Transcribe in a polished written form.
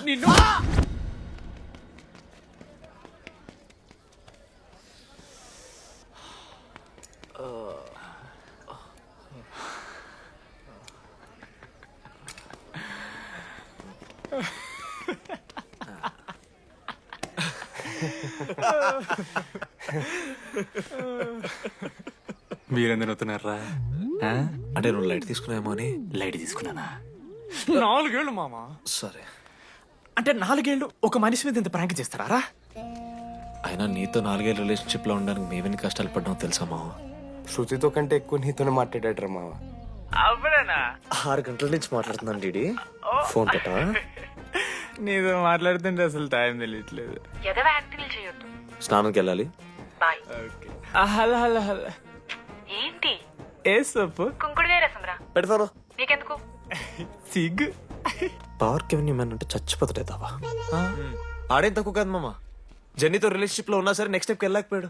నిన్ను మీరెందుకు అవుతున్నారా? అంటే నువ్వు లైట్ తీసుకున్నావేమో అని. లైట్ తీసుకున్నానా? 4 ఏళ్ళు మామా. సరే, అంటే 4 ఏళ్ళు ఒక మనిషి మీద ఇంత ప్రాంక్ చేస్తారా? అయినా నీతో 4 ఏళ్ళ రిలేషన్షిప్ లో ఉండడానికి మేవెన్ని కష్టాలు పడ్డామో తెలుసా మావ. శృతితో కంటే ఎక్కువ నీతోనే మాట్లాడాడు మావ. 6 గంటల నుంచి మాట్లాడుతున్నాను డీడీ. ఫోన్ పెట్టా. నీతో మాట్లాడుతుంటే అసలు టైం తెలియట్లేదు. స్నానంకి వెళ్ళాలి. Hello hello hello. ఏంటి ఏ సొప్పు కుంకుడుగాయ రసం రా. పెడతాను. నీకెందుకు? సిగ్గు. పార్క్ ఎవెన్యూ మ్యాన్ అంటే చచ్చిపోతాడే దావా. ఆడేం తక్కువ కాదు మామ. జెన్నీతో రిలేషన్షిప్ లో ఉన్నా సరే నెక్స్ట్ స్టెప్కి వెళ్ళలేకపోయాడు.